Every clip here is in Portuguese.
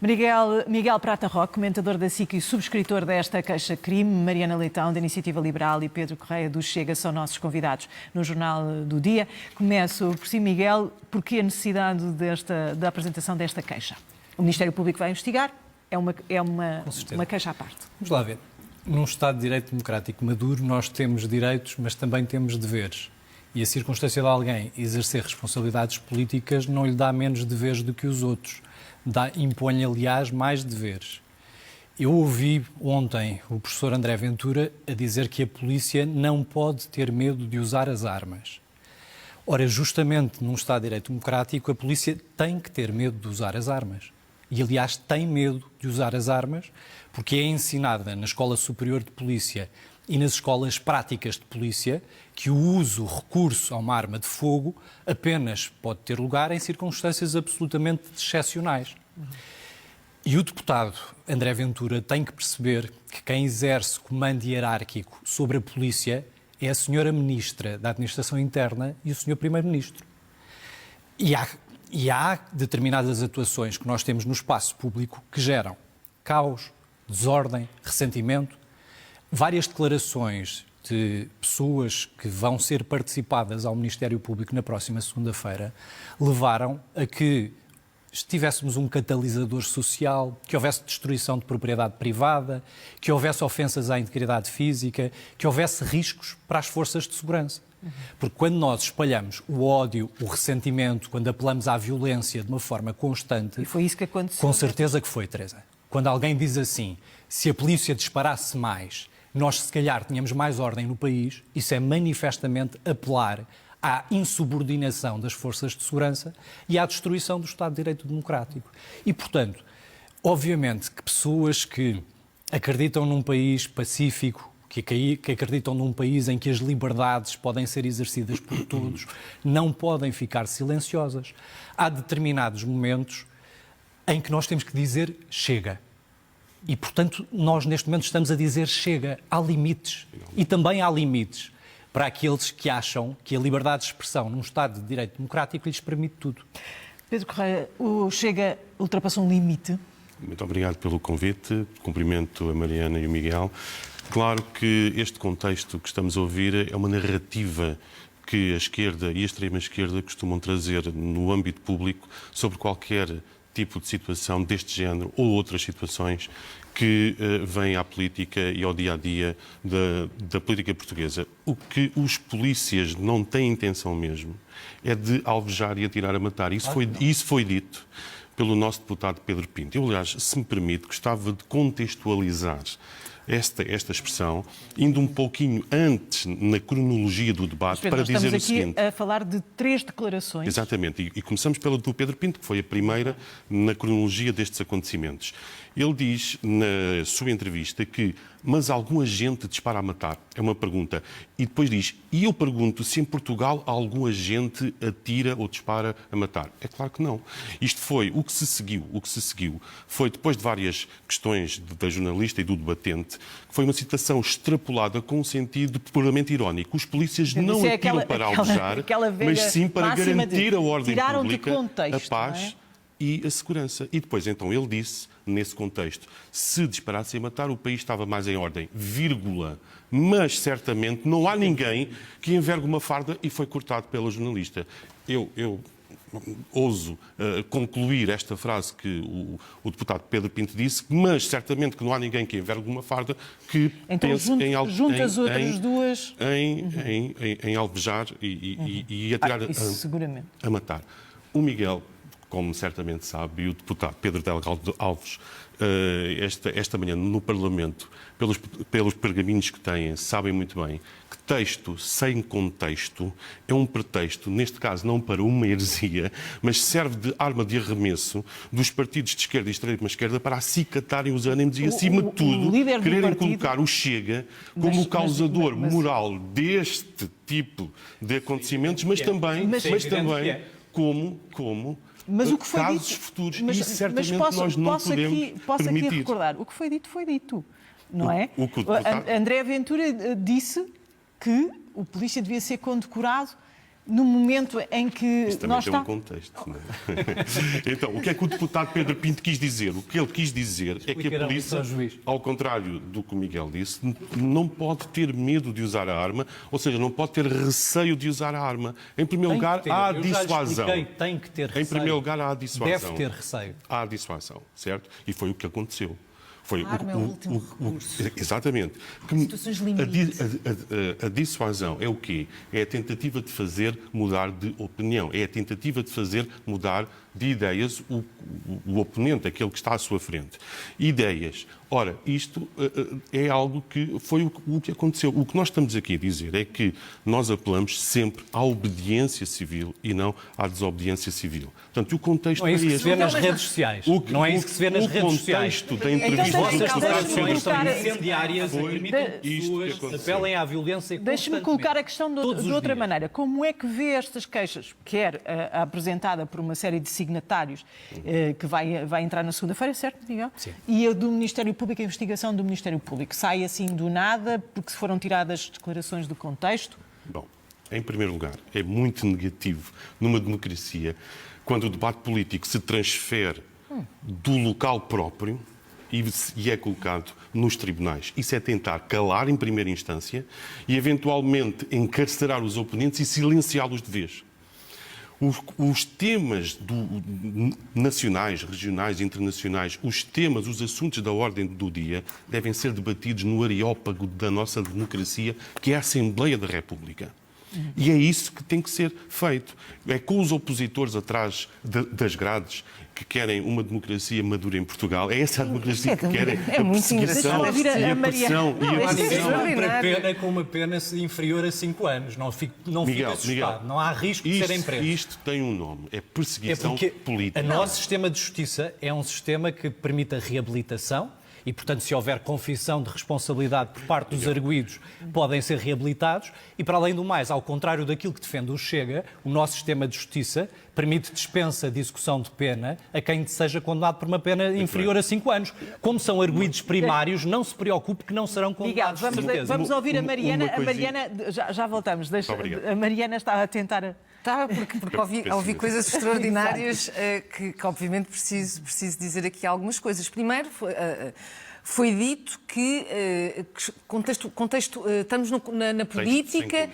Miguel Prata Roque, comentador da SIC e subscritor desta queixa-crime, Mariana Leitão, da Iniciativa Liberal, e Pedro Correia, do Chega, são nossos convidados no Jornal do Dia. Começo por si, Miguel. Porquê a necessidade da apresentação desta queixa? O Ministério Público vai investigar, é uma queixa à parte. Vamos lá ver. Num Estado de Direito Democrático maduro, nós temos direitos, mas também temos deveres. E a circunstância de alguém exercer responsabilidades políticas não lhe dá menos deveres do que os outros. Impõe, aliás, mais deveres. Eu ouvi ontem o professor André Ventura a dizer que a polícia não pode ter medo de usar as armas. Ora, justamente num Estado de Direito Democrático, a polícia tem que ter medo de usar as armas. E, aliás, tem medo de usar as armas, porque é ensinada na Escola Superior de Polícia e nas escolas práticas de polícia que o recurso a uma arma de fogo apenas pode ter lugar em circunstâncias absolutamente excepcionais. E o deputado André Ventura tem que perceber que quem exerce comando hierárquico sobre a polícia é a senhora Ministra da Administração Interna e o senhor Primeiro-Ministro. E há determinadas atuações que nós temos no espaço público que geram caos, desordem, ressentimento. Várias declarações de pessoas que vão ser participadas ao Ministério Público na próxima segunda-feira levaram a que tivéssemos um catalisador social, que houvesse destruição de propriedade privada, que houvesse ofensas à integridade física, que houvesse riscos para as forças de segurança. Porque quando nós espalhamos o ódio, o ressentimento, quando apelamos à violência de uma forma constante... E foi isso que aconteceu. Com certeza que foi, Teresa. Quando alguém diz assim, se a polícia disparasse mais, nós se calhar tínhamos mais ordem no país, isso é manifestamente apelar à insubordinação das forças de segurança e à destruição do Estado de Direito Democrático. E, portanto, obviamente que pessoas que acreditam num país pacífico, que acreditam num país em que as liberdades podem ser exercidas por todos, não podem ficar silenciosas. Há determinados momentos em que nós temos que dizer chega. E, portanto, nós neste momento estamos a dizer chega. Há limites. E também há limites para aqueles que acham que a liberdade de expressão num Estado de Direito Democrático lhes permite tudo. Pedro Correia, o Chega ultrapassou um limite? Muito obrigado pelo convite. Cumprimento a Mariana e o Miguel. Claro que este contexto que estamos a ouvir é uma narrativa que a esquerda e a extrema-esquerda costumam trazer no âmbito público sobre qualquer tipo de situação deste género ou outras situações que vêm à política e ao dia-a-dia da política portuguesa. O que os polícias não têm intenção mesmo é de alvejar e atirar a matar. Isso foi dito pelo nosso deputado Pedro Pinto. Eu, aliás, se me permite, gostava de contextualizar esta expressão, indo um pouquinho antes na cronologia do debate, Pedro, para dizer o seguinte... Estamos aqui a falar de 3 declarações. Exatamente, e começamos pela do Pedro Pinto, que foi a primeira na cronologia destes acontecimentos. Ele diz na sua entrevista que mas algum agente dispara a matar? É uma pergunta. E depois diz, e eu pergunto se em Portugal algum agente atira ou dispara a matar? É claro que não. Isto foi o que se seguiu foi, depois de várias questões da jornalista e do debatente, que foi uma citação extrapolada com um sentido puramente irónico. Os polícias não atiram para alvejar, mas sim para garantir a ordem pública, a paz e a segurança. E depois, então, ele disse, nesse contexto, se disparassem a matar, o país estava mais em ordem, vírgula. Mas, certamente, não há ninguém que envergue uma farda e foi cortado pela jornalista. Eu ouso concluir esta frase que o deputado Pedro Pinto disse, mas certamente que não há ninguém que envergue uma farda que então, pense as outras duas em alvejar e atirar a matar. O Miguel, como certamente sabe, e o deputado Pedro Delgado Alves, esta manhã no Parlamento, pelos pergaminhos que têm, sabem muito bem que texto sem contexto é um pretexto, neste caso não para uma heresia, mas serve de arma de arremesso dos partidos de esquerda e extrema-esquerda para acicatarem os ânimos e, acima de tudo, quererem colocar o Chega como o causador moral deste tipo de acontecimentos, mas também como mas o que foi casos dito, futuros, mas e certamente nós não podemos aqui permitir. recordar, o que foi dito, não é? O André Ventura disse que o polícia devia ser condecorado no momento em que Isso também nós tem um contexto. Não é? Então, o que é que o deputado Pedro Pinto quis dizer? O que ele quis dizer é que a polícia, ao contrário do que o Miguel disse, não pode ter medo de usar a arma, ou seja, não pode ter receio de usar a arma. Em primeiro lugar, há a dissuasão. Tem que ter receio. Em primeiro lugar, há a dissuasão. Deve ter receio. Há a dissuasão, certo? E foi o que aconteceu. Foi a arma é o último recurso. Exatamente. Situações limite. A dissuasão é o quê? É a tentativa de fazer mudar de opinião. É a tentativa de fazer mudar de ideias o oponente, aquele que está à sua frente. Ideias. Ora, isto é algo que foi o que aconteceu. O que nós estamos aqui a dizer é que nós apelamos sempre à obediência civil e não à desobediência civil. Portanto, o contexto não é isso que este. se vê nas redes sociais. Não é isso que se vê nas redes sociais. O contexto da entrevista Então, do deputado Pedro Vossas Pinto incendiárias permitem que pessoas apelem à violência constantemente. Deixe-me colocar a questão de outra maneira. Como é que vê estas queixas, quer apresentada por uma série de signatários que vai entrar na segunda-feira, certo, Miguel? Sim. E a do Ministério Público, a investigação do Ministério Público, sai assim do nada porque foram tiradas declarações do contexto? Bom, em primeiro lugar, é muito negativo numa democracia quando o debate político se transfere do local próprio e é colocado nos tribunais. Isso é tentar calar em primeira instância e, eventualmente, encarcerar os oponentes e silenciá-los de vez. Os temas nacionais, regionais, internacionais, os temas, os assuntos da ordem do dia devem ser debatidos no areópago da nossa democracia, que é a Assembleia da República. E é isso que tem que ser feito. É com os opositores atrás das grades que querem uma democracia madura em Portugal. É essa a democracia que querem. A perseguição e a pressão. Ninguém para pena com uma pena inferior a 5 anos. Não fica assustado. Não há risco de serem presos. Isto tem um nome. É perseguição política. O nosso sistema de justiça é um sistema que permite a reabilitação. E, portanto, se houver confissão de responsabilidade por parte dos arguidos, podem ser reabilitados. E, para além do mais, ao contrário daquilo que defende o Chega, o nosso sistema de justiça permite dispensa de execução de pena a quem seja condenado por uma pena inferior a 5 anos. Como são arguidos primários, não se preocupe que não serão condenados. Miguel, vamos ouvir a Mariana. A Mariana, já voltamos. A Mariana está a tentar... Tá, porque ouvi coisas extraordinárias que obviamente preciso dizer aqui algumas coisas. Primeiro, foi dito que estamos na política...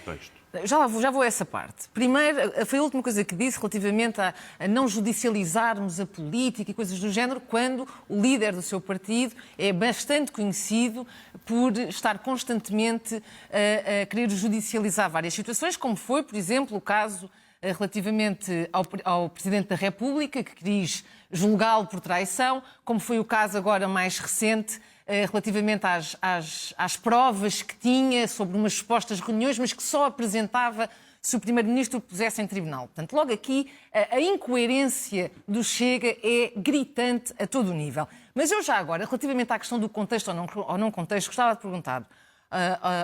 Já vou a essa parte. Primeiro, foi a última coisa que disse relativamente a não judicializarmos a política e coisas do género, quando o líder do seu partido é bastante conhecido por estar constantemente a querer judicializar várias situações, como foi, por exemplo, o caso relativamente ao Presidente da República, que quis julgá-lo por traição, como foi o caso agora mais recente, relativamente às provas que tinha sobre umas supostas reuniões, mas que só apresentava se o Primeiro-Ministro o pusesse em tribunal. Portanto, logo aqui, a incoerência do Chega é gritante a todo o nível. Mas eu já agora, relativamente à questão do contexto ou não contexto, gostava de perguntar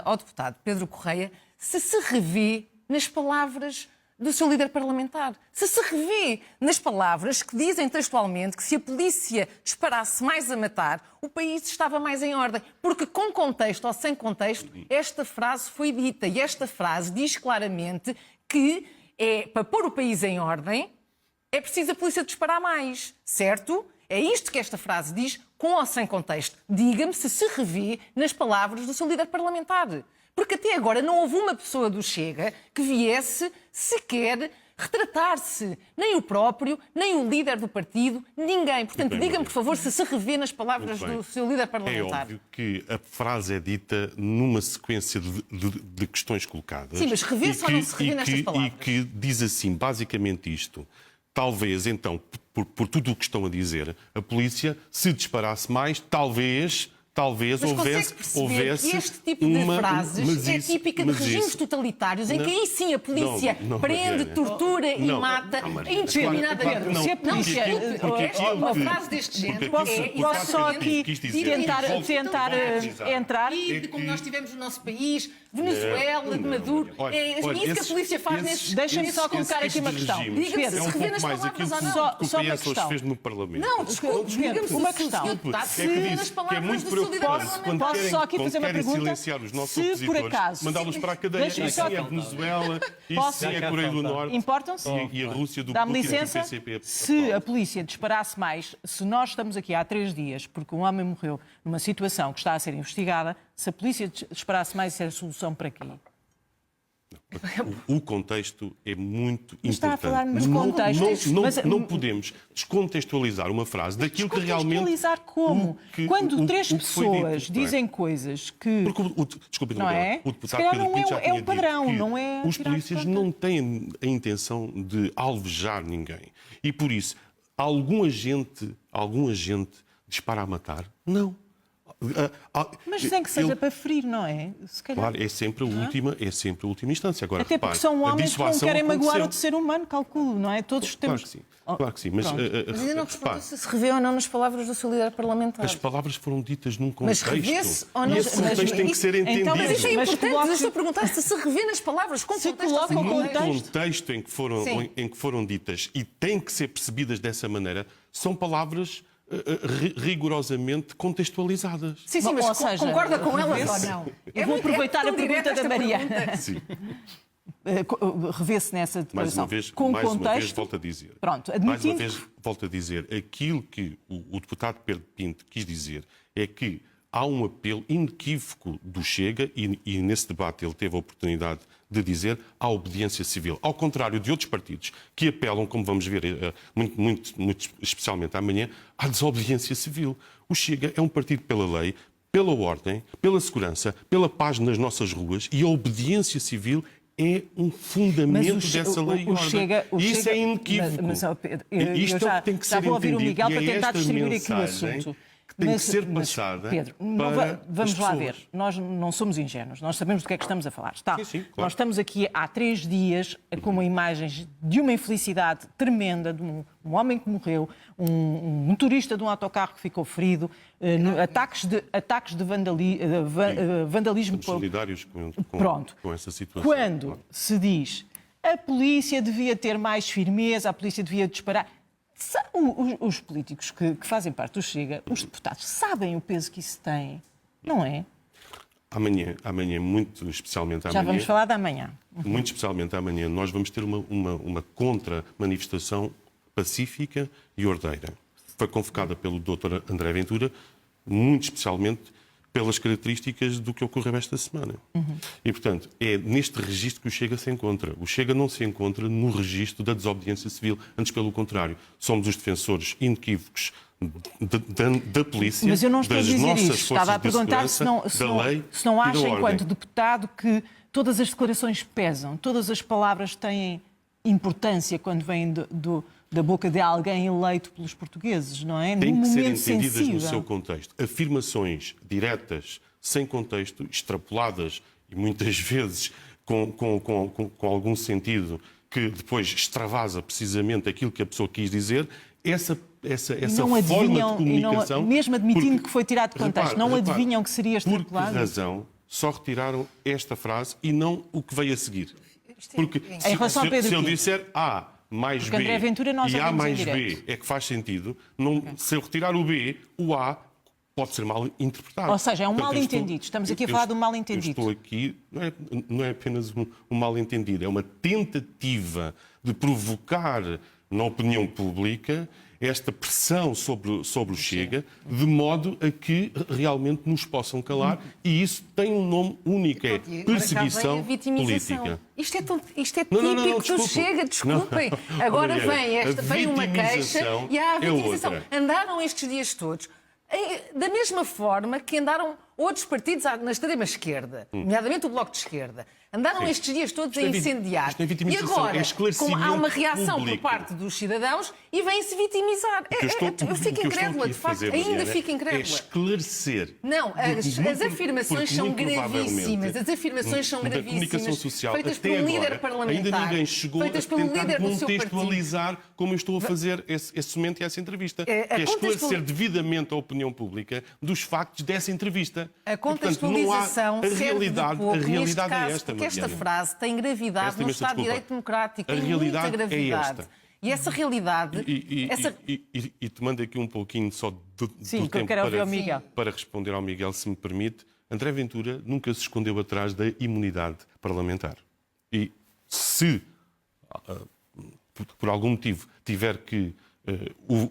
ao deputado Pedro Correia se revê nas palavras do seu líder parlamentar. Se revê nas palavras que dizem textualmente que se a polícia disparasse mais a matar, o país estava mais em ordem. Porque com contexto ou sem contexto, esta frase foi dita. E esta frase diz claramente que para pôr o país em ordem é preciso a polícia disparar mais. Certo? É isto que esta frase diz, com ou sem contexto. Diga-me se revê nas palavras do seu líder parlamentar. Porque até agora não houve uma pessoa do Chega que viesse sequer retratar-se. Nem o próprio, nem o líder do partido, ninguém. Portanto, diga-me, por favor, se revê nas palavras do seu líder parlamentar. É óbvio que a frase é dita numa sequência de questões colocadas. Sim, mas revê-se ou não se revê nestas palavras? E que diz assim, basicamente isto. Talvez, então, por tudo o que estão a dizer, a polícia, se disparasse mais, talvez houvesse que este tipo de frases é típica de regimes totalitários em que aí sim a polícia prende, tortura e mata indiscriminadamente. Uma frase deste género Posso só aqui tentar entrar... E como nós tivemos no nosso país, Venezuela, Maduro, é isso que a polícia faz nesses... Deixem-me só colocar aqui uma questão. Diga-me se revê nas palavras ou não. Só uma questão. Fez no Parlamento. Não, desculpe, diga-me uma questão. Se revê nas palavras do seu Posso só aqui fazer uma pergunta? Silenciar os nossos Se por opositores, acaso... mandá-los para a cadeia. Deixa-me Isso só- é a Venezuela, isso sim é a Coreia do Norte. Importam-se? E a Rússia do Dá-me Putin, licença, do PCP. se a polícia disparasse mais, se nós estamos aqui há 3 dias porque um homem morreu numa situação que está a ser investigada, se a polícia disparasse mais, isso é a solução para quê? O contexto é muito importante. Está a falar nos contextos, Não podemos descontextualizar uma frase daquilo que realmente... Descontextualizar como? Quando 3 o que foi dito, pessoas não é? dizem coisas que... Porque, desculpe, Não é? o Se deputado calhar Pedro não Pinto já é tinha um padrão, dito que não é os tirar de polícias conta. não têm a intenção de alvejar ninguém. E por isso, algum agente dispara a matar? Não. Mas sem que seja Ele- para ferir, não é? Se calhar. Claro, é sempre a última instância. Agora, Até porque repare, são a homens que não dissuasão querem magoar aconteceu. outro ser humano, calculo, não é? Todos Claro temos... que sim, claro que sim. Mas, Pronto. Mas ainda não respondeu repare, se revê ou não nas palavras do seu líder parlamentar. as palavras foram ditas num Mas contexto. revê-se ou não? E esse contexto tem que ser Então, entendido. Mas isso é Mas importante, coloque- eu estou a perguntar se revê nas palavras, com Se contexto ou coloca sem o No contexto. contexto Sim. em que foram ditas e têm que ser percebidas dessa maneira, são palavras rigorosamente contextualizadas. Sim, mas Ou seja, concorda com elas revê-se. ou não? Eu vou aproveitar tão a pergunta direta da esta Maria. pergunta. Sim. Revê-se nessa declaração. Com Mais uma vez, contexto. volto a dizer. Pronto, Mais uma admitindo vez, volto a dizer. Aquilo que o deputado Pedro Pinto quis dizer é que há um apelo inequívoco do Chega, e nesse debate ele teve a oportunidade de dizer, à obediência civil. Ao contrário de outros partidos que apelam, como vamos ver muito especialmente amanhã, à desobediência civil. O Chega é um partido pela lei, pela ordem, pela segurança, pela paz nas nossas ruas, e a obediência civil é um fundamento dessa lei e ordem. Isso é inequívoco. Isto é o que tem que ser vou ouvir o entendido, Miguel e para é tentar esta distribuir aqui o mensagem assunto. que tem que ser passada Pedro, para vamos as lá pessoas. ver. Nós não somos ingênuos, nós sabemos do que é que estamos a falar. Está. Sim, claro. Nós estamos aqui há 3 dias com imagens de uma infelicidade tremenda, de um homem que morreu, um motorista de um autocarro que ficou ferido, ataques de vandalismo. Somos solidários Pronto. com essa situação. Quando Claro. se diz a polícia devia ter mais firmeza, a polícia devia disparar. Os políticos que fazem parte do Chega, os deputados, sabem o peso que isso tem, não é? Amanhã, muito especialmente Já amanhã, vamos falar da manhã. muito especialmente amanhã, nós vamos ter uma contra-manifestação pacífica e ordeira. Foi convocada pelo Dr. André Ventura, muito especialmente pelas características do que ocorreu esta semana. E, portanto, é neste registro que o Chega se encontra. O Chega não se encontra no registro da desobediência civil, antes pelo contrário. Somos os defensores inequívocos da polícia, Mas eu não estou a das dizer nossas isto. Estava a forças de perguntar segurança, da lei se não e da acha, ordem. enquanto deputado, que todas as declarações pesam, todas as palavras têm importância quando vêm da boca de alguém eleito pelos portugueses, não é? Têm Num que ser momento entendidas sensível. no seu contexto. Afirmações diretas, sem contexto, extrapoladas e muitas vezes com algum sentido que depois extravasa precisamente aquilo que a pessoa quis dizer, essa não forma de comunicação... mesmo admitindo que foi tirado de contexto, não adivinham que seria Por que extrapolado? razão só retiraram esta frase e não o que veio a seguir? Porque Em relação a Pedro se eu Pinto. disser A mais Porque B André Ventura nós e já A vimos em mais B direto. é que faz sentido, se eu retirar o B, o A pode ser mal interpretado. Ou seja, é um Portanto, eu mal-entendido. Estamos aqui a falar de um mal-entendido. Eu estou aqui, não é apenas um mal-entendido, é uma tentativa de provocar na opinião pública esta pressão sobre o Chega, de modo a que realmente nos possam calar, e isso tem um nome único, é perseguição política. Isto é típico Não, do desculpe. Chega, desculpem. Não. Agora Mariana, vem uma queixa vitimização e há a é vitimização. outra. Andaram estes dias todos da mesma forma que andaram outros partidos na extrema-esquerda, nomeadamente o Bloco de Esquerda. Andaram Sim. estes dias todos a Isto é incendiar. isto é E vitimização, agora, é esclarecimento há uma reação público. por parte dos cidadãos e vêm-se vitimizar. Eu fico incrédula, de facto, ainda fico É incrédula. esclarecer. Não, as afirmações são muito gravíssimas. provavelmente, As afirmações são da gravíssimas. comunicação social, Feitas até pelo agora, líder parlamentar. ainda ninguém chegou feitas a pelo tentar líder do seu partido. contextualizar como eu estou a fazer esse momento e essa entrevista. É, Que é esclarecer contextual- devidamente a opinião pública dos factos dessa entrevista. A Portanto, não há contextualização a serve realidade, de pouco a realidade neste caso, é esta, porque esta Mariana. frase tem gravidade Peço no imensa Estado de desculpa. Direito Democrático, A tem realidade muita é gravidade. esta. E essa realidade... E tomando aqui um pouquinho só do Sim, tempo quero ouvir ao Miguel. para responder ao Miguel, se me permite, André Ventura nunca se escondeu atrás da imunidade parlamentar. E se, por algum motivo, tiver que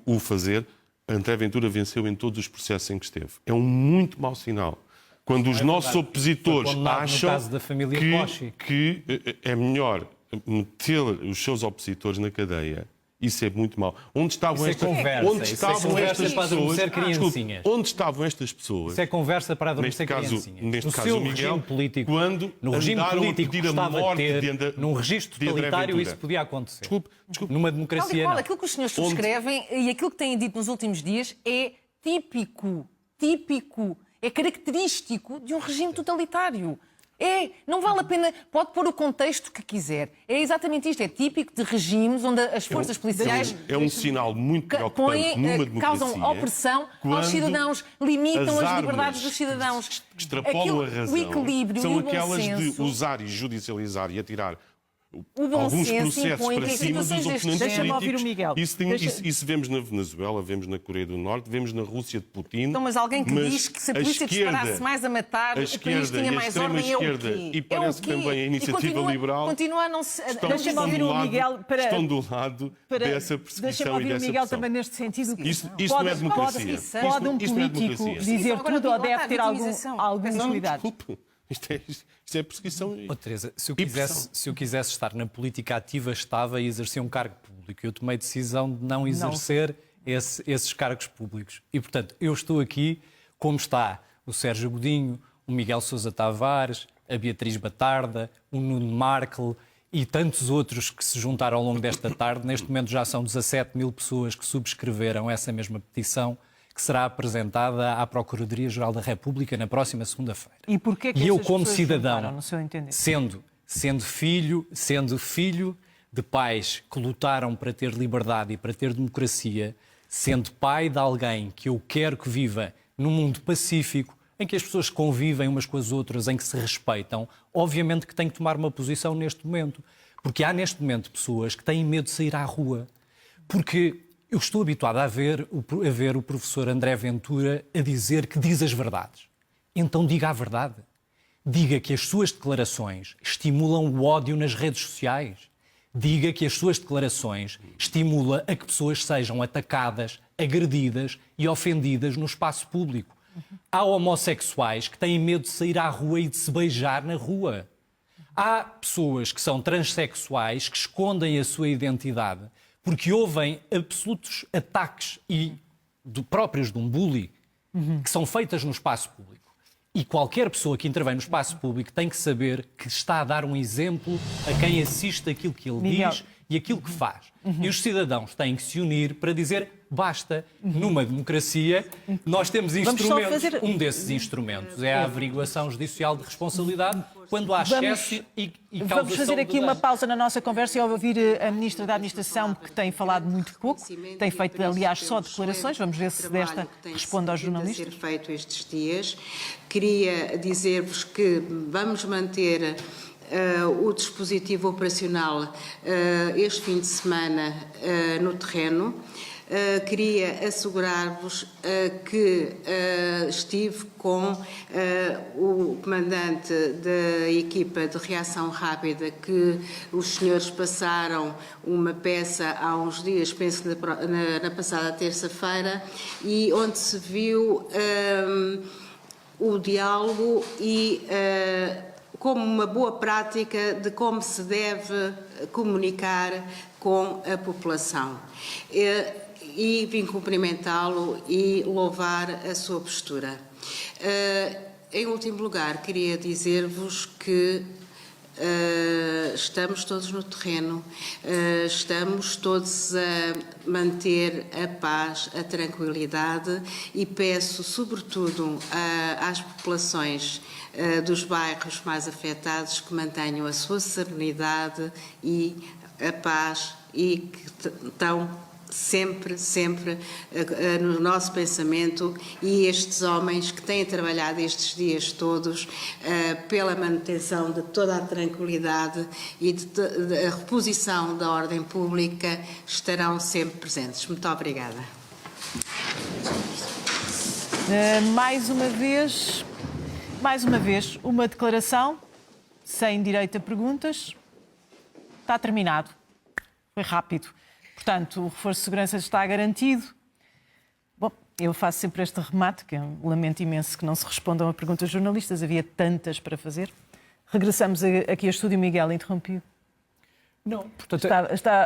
o fazer, André Ventura venceu em todos os processos em que esteve. É um muito mau sinal. Quando os nossos opositores acham no caso da família que é melhor meter os seus opositores na cadeia, isso é muito mau. Onde estavam estas pessoas? Onde estavam estas pessoas? Isso é conversa para adormecer criancinhas. Neste caso, o Miguel, quando no regime político gostava de ter, num registro totalitário, isso podia acontecer. Desculpe. Numa democracia, não. Aquilo que os senhores subscrevem e aquilo que têm dito nos últimos dias é típico, é característico de um regime totalitário. Não vale a pena, pode pôr o contexto que quiser. É exatamente isto, é típico de regimes onde as forças policiais... É um sinal muito preocupante numa democracia. Causam opressão aos cidadãos, limitam as liberdades dos cidadãos. Que extrapolam a razão, o equilíbrio são e o bom aquelas senso, de usar e judicializar e atirar o bom alguns senso processos impõe para que cima dos situações oponentes Deixa-me ouvir o políticos. Miguel. Isso vemos na Venezuela, vemos na Coreia do Norte, vemos na Rússia de Putin. Então, mas alguém que diz que se a polícia disparasse mais a matar, o país tinha mais ordem, é o quê? E parece que também a iniciativa liberal continua a não se... Deixa-me ouvir o Miguel para... estão do lado dessa perseguição Deixa-me e ouvir o dessa Miguel pressão. também neste sentido. Isto não é democracia. Pode um Isto não é político democracia. dizer Agora, tudo ou lá está deve ter a alguns vitimização. cuidados? Desculpe. Isto é perseguição. Teresa, se eu quisesse estar na política ativa, estava e exercia um cargo público. Eu tomei decisão de não exercer esses cargos públicos. E, portanto, eu estou aqui como está o Sérgio Godinho, o Miguel Sousa Tavares, a Beatriz Batarda, o Nuno Markel e tantos outros que se juntaram ao longo desta tarde. Neste momento já são 17 mil pessoas que subscreveram essa mesma petição, que será apresentada à Procuradoria-Geral da República na próxima segunda-feira. E porquê que eu, essas como pessoas cidadão, juntaram, no seu entender? sendo filho de pais que lutaram para ter liberdade e para ter democracia, sendo pai de alguém que eu quero que viva num mundo pacífico, em que as pessoas convivem umas com as outras, em que se respeitam, obviamente que tenho que tomar uma posição neste momento. Porque há neste momento pessoas que têm medo de sair à rua. Porque eu estou habituado a ver o professor André Ventura a dizer que diz as verdades. Então diga a verdade. Diga que as suas declarações estimulam o ódio nas redes sociais. Diga que as suas declarações estimulam a que pessoas sejam atacadas, agredidas e ofendidas no espaço público. Há homossexuais que têm medo de sair à rua e de se beijar na rua. Há pessoas que são transexuais que escondem a sua identidade porque ouvem absolutos ataques próprios de um bully que são feitas no espaço público. E qualquer pessoa que intervém no espaço público tem que saber que está a dar um exemplo a quem assiste aquilo que ele diz e aquilo que faz. E os cidadãos têm que se unir para dizer basta. Numa democracia, nós temos instrumentos. Um desses instrumentos é a averiguação judicial de responsabilidade quando há excesso e causação. Vamos fazer aqui uma pausa na nossa conversa e ouvir a Ministra da Administração, que tem falado muito pouco, tem feito, aliás, só declarações. Vamos ver se desta responde aos jornalistas. A ser feito estes dias. Queria dizer-vos que vamos manter o dispositivo operacional este fim de semana no terreno. Queria assegurar-vos que estive com o comandante da equipa de reação rápida, que os senhores passaram uma peça há uns dias, penso na passada terça-feira, e onde se viu o diálogo e como uma boa prática de como se deve comunicar com a população. E vim cumprimentá-lo e louvar a sua postura. Em último lugar, queria dizer-vos que estamos todos no terreno, estamos todos a manter a paz, a tranquilidade e peço, sobretudo, às populações dos bairros mais afetados que mantenham a sua serenidade e a paz e que estão sempre, sempre no nosso pensamento, e estes homens que têm trabalhado estes dias todos pela manutenção de toda a tranquilidade e da reposição da ordem pública estarão sempre presentes. Muito obrigada. Mais uma vez, uma declaração sem direito a perguntas. Está terminado. Foi rápido. Portanto, o reforço de segurança está garantido. Bom, eu faço sempre este remate, que é um lamento imenso que não se respondam a perguntas jornalistas. Havia tantas para fazer. Regressamos aqui ao estúdio. Miguel, interrompido. Não, portanto,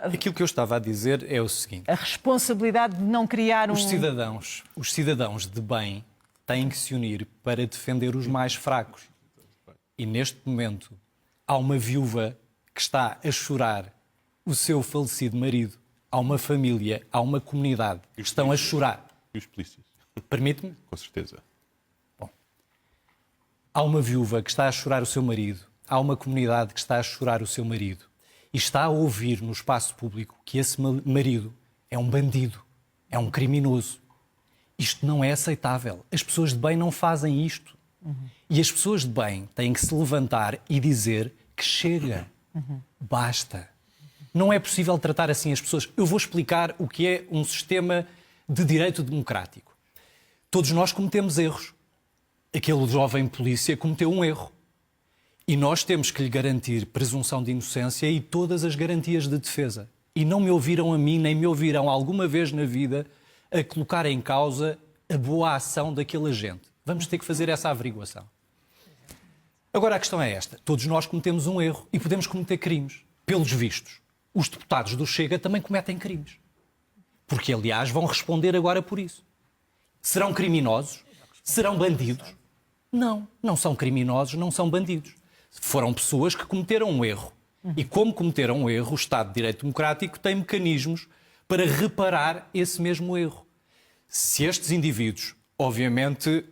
aquilo que eu estava a dizer é o seguinte. A responsabilidade de não criar Os cidadãos de bem têm que se unir para defender os mais fracos. E neste momento há uma viúva que está a chorar o seu falecido marido. Há uma família, há uma comunidade que estão a chorar. E os polícias? Permite-me? Com certeza. Bom, há uma viúva que está a chorar o seu marido. Há uma comunidade que está a chorar o seu marido. E está a ouvir no espaço público que esse marido é um bandido, é um criminoso. Isto não é aceitável. As pessoas de bem não fazem isto. E as pessoas de bem têm que se levantar e dizer que chega. Basta. Não é possível tratar assim as pessoas. Eu vou explicar o que é um sistema de direito democrático. Todos nós cometemos erros. Aquele jovem polícia cometeu um erro. E nós temos que lhe garantir presunção de inocência e todas as garantias de defesa. E não me ouviram a mim, nem me ouvirão alguma vez na vida a colocar em causa a boa ação daquele agente. Vamos ter que fazer essa averiguação. Agora a questão é esta. Todos nós cometemos um erro e podemos cometer crimes. Pelos vistos, os deputados do Chega também cometem crimes. Porque, aliás, vão responder agora por isso. Serão criminosos? Serão bandidos? Não, não são criminosos, não são bandidos. Foram pessoas que cometeram um erro. E como cometeram um erro, o Estado de Direito Democrático tem mecanismos para reparar esse mesmo erro. Se estes indivíduos, obviamente,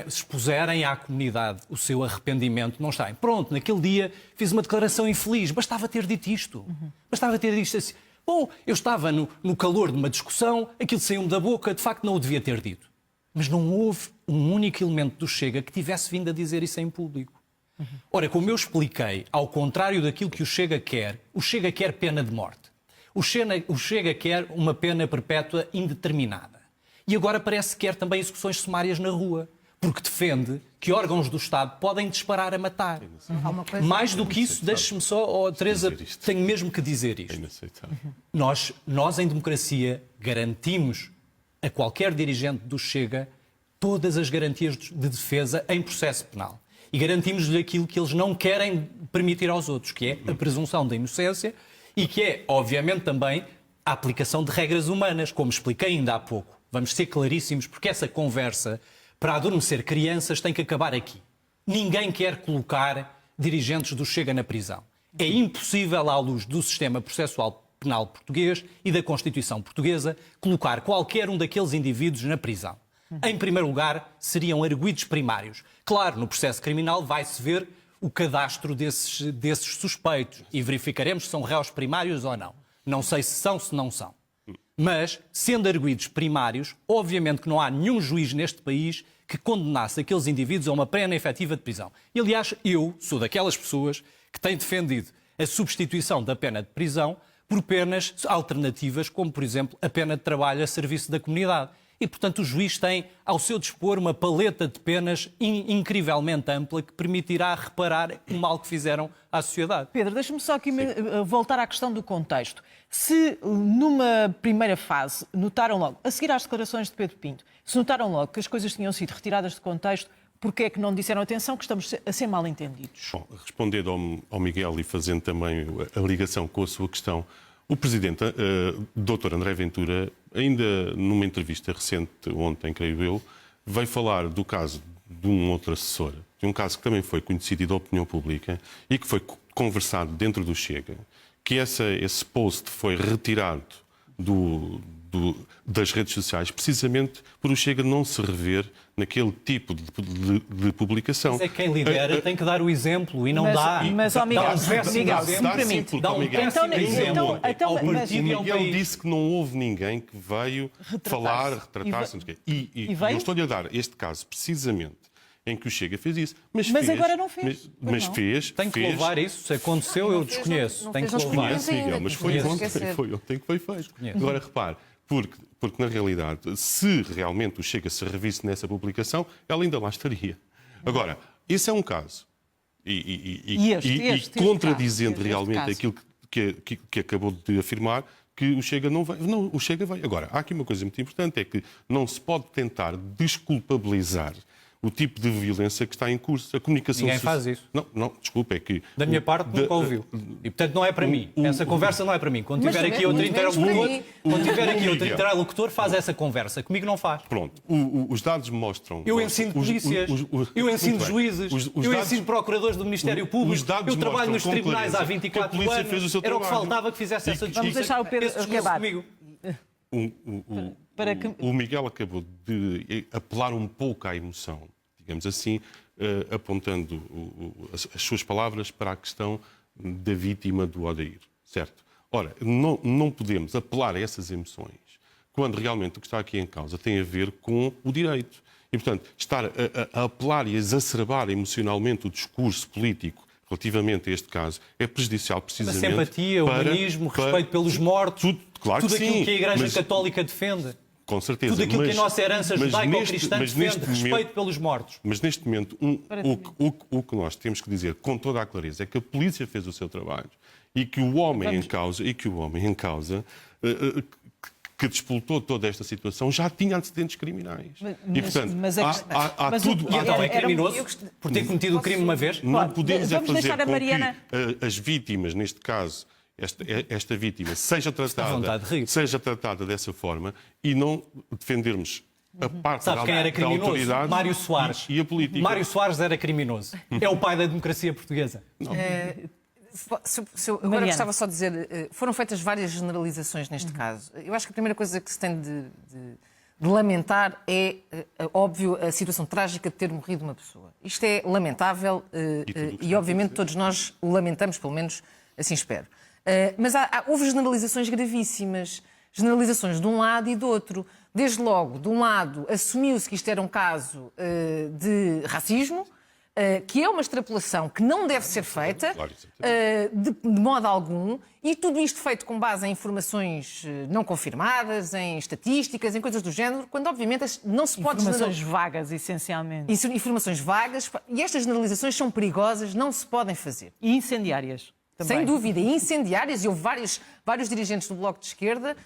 expuserem à comunidade o seu arrependimento, não está. Pronto, naquele dia fiz uma declaração infeliz, bastava ter dito isto. Bastava ter dito assim. Bom, eu estava no calor de uma discussão, aquilo saiu-me da boca, de facto não o devia ter dito. Mas não houve um único elemento do Chega que tivesse vindo a dizer isso em público. Ora, como eu expliquei, ao contrário daquilo que o Chega quer pena de morte. O Chega quer uma pena perpétua indeterminada. E agora parece que quer também execuções sumárias na rua, porque defende que órgãos do Estado podem disparar a matar. Mais do que isso, deixe-me só, Teresa, tenho mesmo que dizer isto. É inaceitável. Nós, em democracia, garantimos a qualquer dirigente do Chega todas as garantias de defesa em processo penal. E garantimos-lhe aquilo que eles não querem permitir aos outros, que é a presunção da inocência e que é, obviamente, também a aplicação de regras humanas, como expliquei ainda há pouco. Vamos ser claríssimos, porque essa conversa para adormecer crianças tem que acabar aqui. Ninguém quer colocar dirigentes do Chega na prisão. É impossível, à luz do sistema processual penal português e da Constituição portuguesa, colocar qualquer um daqueles indivíduos na prisão. Em primeiro lugar, seriam arguidos primários. Claro, no processo criminal vai-se ver o cadastro desses suspeitos e verificaremos se são réus primários ou não. Não sei se são, se não são. Mas, sendo arguidos primários, obviamente que não há nenhum juiz neste país que condenasse aqueles indivíduos a uma pena efetiva de prisão. E, aliás, eu sou daquelas pessoas que têm defendido a substituição da pena de prisão por penas alternativas, como, por exemplo, a pena de trabalho a serviço da comunidade. E, portanto, o juiz tem ao seu dispor uma paleta de penas incrivelmente ampla que permitirá reparar o mal que fizeram à sociedade. Pedro, deixa-me só aqui voltar à questão do contexto. Se numa primeira fase notaram logo, a seguir às declarações de Pedro Pinto, se notaram logo que as coisas tinham sido retiradas de contexto, porquê é que não disseram atenção que estamos a ser mal entendidos? Bom, respondendo ao Miguel e fazendo também a ligação com a sua questão, o Presidente, Dr. André Ventura, ainda numa entrevista recente, ontem, creio eu, veio falar do caso de um outro assessor, de um caso que também foi conhecido da opinião pública e que foi conversado dentro do Chega, que esse post foi retirado do das redes sociais, precisamente por o Chega não se rever naquele tipo de publicação. Mas é quem lidera tem que dar o exemplo e não dá. Mas, ó, Miguel, dá um péssimo Miguel, exemplo. se me permite. Dá um péssimo exemplo ao O partido e ao Miguel país. disse que não houve ninguém que veio falar, retratar-se. E eu estou-lhe a dar este caso precisamente em que o Chega fez isso. Mas agora não fez. Mas fez. Tem que louvar isso. Se aconteceu, eu desconheço. Tem que fez louvar. Conheço, Miguel, mas foi Conheço. ontem que foi feito. Agora, repare, porque na realidade, se realmente o Chega se revisse nessa publicação, ela ainda lá estaria. Agora, esse é um caso. Este Contradizendo caso, realmente este aquilo que acabou de afirmar, que o Chega não vai. Não, o Chega vai. Agora, há aqui uma coisa muito importante, é que não se pode tentar desculpabilizar o tipo de violência que está em curso. A comunicação Ninguém faz isso. Não, desculpa, é que... Da minha parte, nunca ouviu. E, portanto, não é para mim. Essa conversa não é para mim. Quando tiver aqui outro interlocutor, faz essa conversa. Comigo não faz. Pronto, os dados mostram... Eu ensino polícias, eu ensino juízes, eu ensino procuradores do Ministério Público, eu trabalho nos tribunais há 24 anos. Era o que faltava que fizesse essa discussão. Vamos deixar o Pedro acabar. O Miguel acabou de apelar um pouco à emoção, digamos assim, apontando as suas palavras para a questão da vítima do Odair, certo? Ora, não podemos apelar a essas emoções quando realmente o que está aqui em causa tem a ver com o direito. E, portanto, estar a apelar e a exacerbar emocionalmente o discurso político relativamente a este caso é prejudicial precisamente... Mas simpatia, humanismo, respeito pelos mortos, claro tudo que aquilo sim, que a Igreja Católica defende. Com certeza. Tudo aquilo que a nossa herança judaico-cristã defende, momento, respeito pelos mortos. Mas neste momento, o que nós temos que dizer com toda a clareza é que a polícia fez o seu trabalho e que o homem em causa que despoltou toda esta situação já tinha antecedentes criminais. E, portanto, há tudo... Então é criminoso por ter cometido o crime uma vez? Não podemos Vamos fazer deixar a com Mariana... que as vítimas, neste caso, esta vítima seja tratada dessa forma e não defendermos a parte Sabe quem era da criminoso? autoridade Mário Soares. e a política. Mário Soares era criminoso. É o pai da democracia portuguesa. Agora gostava só de dizer, foram feitas várias generalizações neste caso. Eu acho que a primeira coisa que se tem de lamentar é, óbvio, a situação trágica de ter morrido uma pessoa. Isto é lamentável e obviamente todos nós o lamentamos, pelo menos assim espero. Mas houve generalizações gravíssimas, generalizações de um lado e do outro. Desde logo, de um lado, assumiu-se que isto era um caso de racismo, que é uma extrapolação que não deve ser feita de modo algum, e tudo isto feito com base em informações não confirmadas, em estatísticas, em coisas do género, quando obviamente não se pode... Informações vagas, essencialmente. Informações vagas, e estas generalizações são perigosas, não se podem fazer. E incendiárias. Também. Sem dúvida, e incendiárias, e houve vários dirigentes do Bloco de Esquerda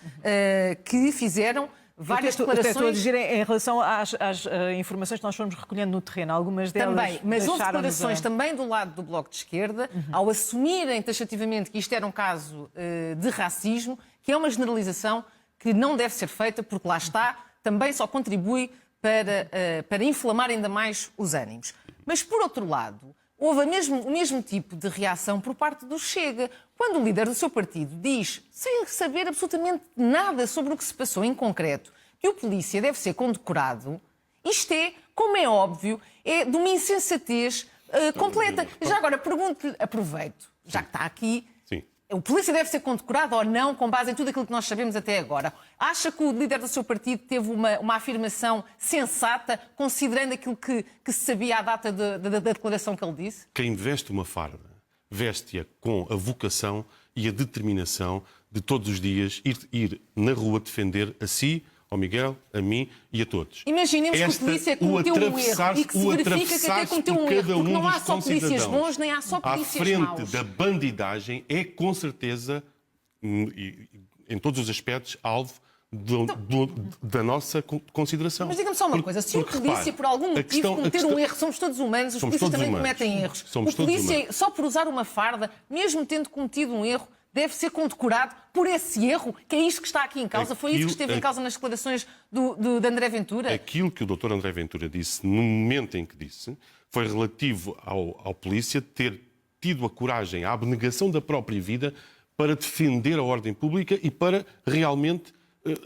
que fizeram várias declarações... Estou a dizer em relação às informações que nós fomos recolhendo no terreno, algumas delas... Também, mas houve declarações também do lado do Bloco de Esquerda, ao assumirem taxativamente que isto era um caso de racismo, que é uma generalização que não deve ser feita, porque lá está, também só contribui para inflamar ainda mais os ânimos. Mas, por outro lado... Houve o mesmo tipo de reação por parte do Chega, quando o líder do seu partido diz, sem saber absolutamente nada sobre o que se passou em concreto, que o polícia deve ser condecorado. Isto é, como é óbvio, é de uma insensatez completa. Já agora, pergunto-lhe, aproveito, já que está aqui... Sim. O polícia deve ser condecorado ou não, com base em tudo aquilo que nós sabemos até agora? Acha que o líder do seu partido teve uma afirmação sensata, considerando aquilo que se sabia à data da declaração que ele disse? Quem veste uma farda, veste-a com a vocação e a determinação de todos os dias ir na rua defender a si, ao Miguel, a mim e a todos. Imaginemos que o polícia cometeu um erro e que se verifica que até cometeu um erro, porque não há só polícias bons, nem há só polícias maus. À frente da bandidagem é, com certeza, em todos os aspectos, alvo da nossa consideração. Mas diga-me só uma coisa, se o polícia, por algum motivo, cometer um erro, somos todos humanos, os polícias também cometem erros. O polícia, só por usar uma farda, mesmo tendo cometido um erro, deve ser condecorado por esse erro, que é isto que está aqui em causa. Foi isso que esteve em causa nas declarações de André Ventura? Aquilo que o Dr. André Ventura disse, no momento em que disse, foi relativo ao polícia ter tido a coragem, a abnegação da própria vida para defender a ordem pública e para realmente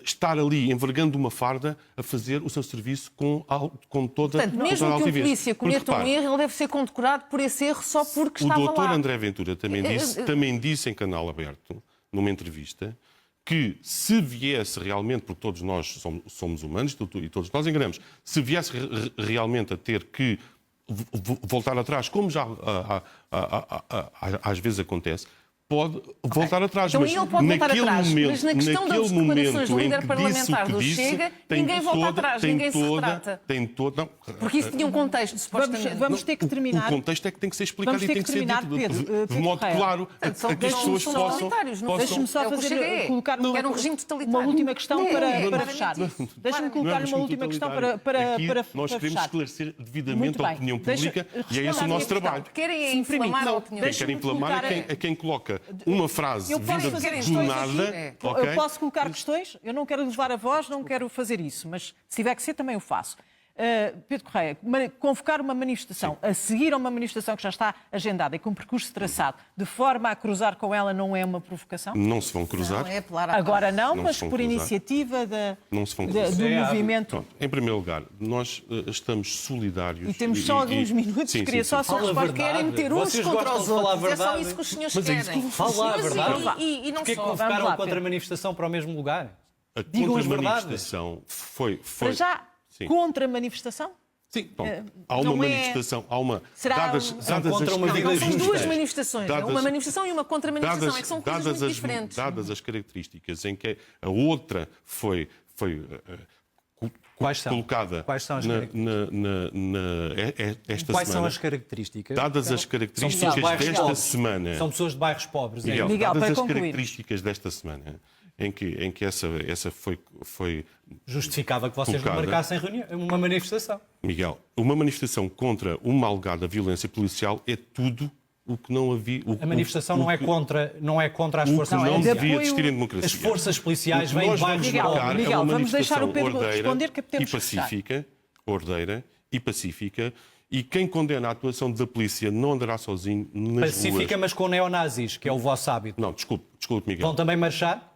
estar ali envergando uma farda a fazer o seu serviço com toda Portanto, mesmo a que um altivez. polícia cometa um erro, ele deve ser condecorado por esse erro só porque O estava doutor lá. André Ventura também disse em canal aberto, numa entrevista, que se viesse realmente, porque todos nós somos humanos e todos nós enganamos, se viesse realmente a ter que voltar atrás, como já às vezes acontece, pode voltar atrás. Então mas ele pode voltar atrás, momento, mas na questão das naquele declarações do momento em líder que parlamentar disse o do que disse, Chega, tem ninguém volta toda- atrás, tem ninguém se toda- retrata. Tem todo, não, Porque isso tinha um contexto, supostamente. Vamos ter que terminar. O contexto é que tem que ser explicado Vamos e ter tem que que ser terminar, dito Pedro, de Pedro modo Correia. claro a que as pessoas são possam... totalitários, não Deixe-me só É o que fazer, Chega é. colocar Era um regime totalitário. uma última questão para fechar. claramente isso. Deixe-me colocar uma última questão para Aqui para nós queremos fechar. esclarecer devidamente Muito a bem. opinião Deixa- pública e é responda esse à o minha nosso questão. trabalho. Querem é Se me permite. inflamar a Não, opinião. Quem deixa-me quer inflamar colocar- é quem coloca uma frase Eu posso vinda fazer do questões nada. aqui? ok? Eu posso colocar questões? Eu não quero levar a voz, não quero fazer isso, mas se tiver que ser, também o faço. Pedro Correia, convocar uma manifestação, a seguir a uma manifestação que já está agendada e com um percurso traçado, de forma a cruzar com ela, não é uma provocação? Não se vão cruzar. Não é apelar à Agora não, Não mas se vão por cruzar. iniciativa Não se vão do cruzar. movimento. Pronto, em primeiro lugar, nós estamos solidários. E temos só alguns minutos, Sim, queria sim, só sim. sua Fala a resposta. verdade. Querem meter uns Vocês contra gostam os de falar a outros. É só verdade? isso que os senhores Mas é isso querem. que- Fala a Mas verdade. E não Porquê que só. Vamos convocaram lá, a contra-manifestação para o mesmo lugar? A Digam as contra-manifestação foi... Para já, Sim. contra a manifestação? Sim, pronto. Há uma não é- manifestação, há uma... Será dadas contra uma as vida Não, são justa. duas manifestações. É uma Dadas- manifestação e uma contra-manifestação. É que são coisas muito diferentes. dadas as características em que a outra foi Quais são? colocada Quais são as esta Quais são semana, as características? dadas as São características pessoas de bairros desta pobres. semana, São pessoas de bairros pobres. é Miguel, isso? Miguel, dadas para as concluir. características desta semana, em que essa foi Justificava que vocês não colocada. marcassem uma manifestação. Miguel, uma manifestação contra uma alegada violência policial é tudo o que não havia. A manifestação não é contra as O que forças não é de policiais. devia apoio- existir em democracia. As forças policiais O que vêm nós de bairros vamos Miguel, marcar pobres. Miguel, é uma vamos deixar o manifestação Pedro responder, que temos e que fechar. pacífica, ordeira e pacífica, e quem condena a atuação da polícia não andará sozinho nas Pacífica, ruas. mas com neonazis, que é o vosso hábito. Não, desculpe, Miguel. Vão também marchar?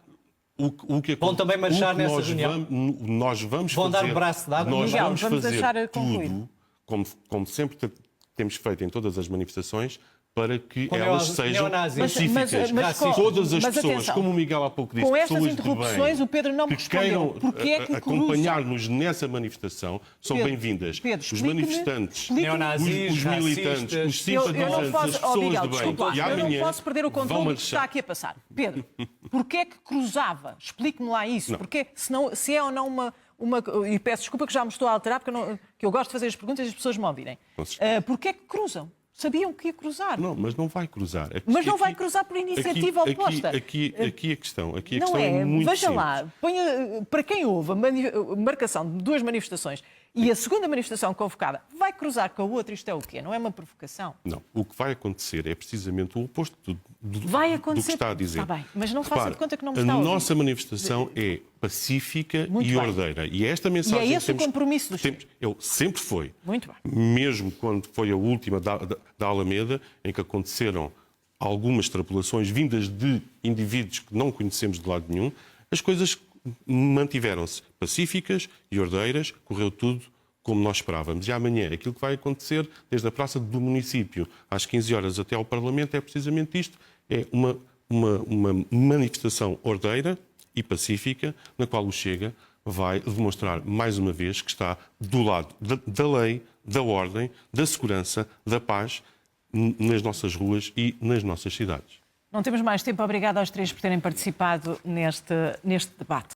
O que Vão também marchar nessa reunião? Nós vamos Vão dar fazer, um braço dado? Nós Miguel, vamos vamos fazer deixar concluir. tudo, como sempre temos feito em todas as manifestações, para que Com elas sejam neonazis. pacíficas. Mas Todas as mas pessoas, atenção, como o Miguel há pouco disse, com estas pessoas de interrupções, bem, o Pedro não me que respondeu. queiram Porquê é que acompanhar-nos nessa manifestação são Pedro, bem-vindas. Pedro, Os explique-me- manifestantes, explique-me- Neonazis, os militantes, racistas. os Eu não simpatizantes, posso, as pessoas Miguel, de bem, desculpa, e eu não amanhã posso perder o vão controle do que marchar. está aqui a passar. Pedro, porquê é que cruzava? Explique-me lá isso. Não. Porque, se é ou não uma... E peço desculpa que já me estou a alterar, porque que eu gosto de fazer as perguntas e as pessoas me ouvirem. Com certeza. Porquê é que cruzam? Sabiam que ia cruzar. Não, mas não vai cruzar. Mas não vai cruzar por iniciativa oposta. Aqui a questão Não é muito veja simples. lá, para quem houve a marcação de duas manifestações e a segunda manifestação convocada vai cruzar com a outra, isto é o quê? Não é uma provocação? Não, o que vai acontecer é precisamente o oposto Vai do acontecer. que está a dizer. Está bem, mas não faça Repare, de conta que não me está a ouvir. nossa manifestação é pacífica Muito e bem. ordeira. E é esta mensagem E é esse que o compromisso do temos, ele sempre foi. Muito bem. Mesmo quando foi a última da Alameda, em que aconteceram algumas extrapolações vindas de indivíduos que não conhecemos de lado nenhum, as coisas mantiveram-se pacíficas e ordeiras, correu tudo como nós esperávamos. E amanhã, aquilo que vai acontecer, desde a Praça do Município às 15 horas até ao Parlamento, é precisamente isto. É uma manifestação ordeira e pacífica, na qual o Chega vai demonstrar mais uma vez que está do lado da lei, da ordem, da segurança, da paz nas nossas ruas e nas nossas cidades. Não temos mais tempo. Obrigada aos três por terem participado neste debate.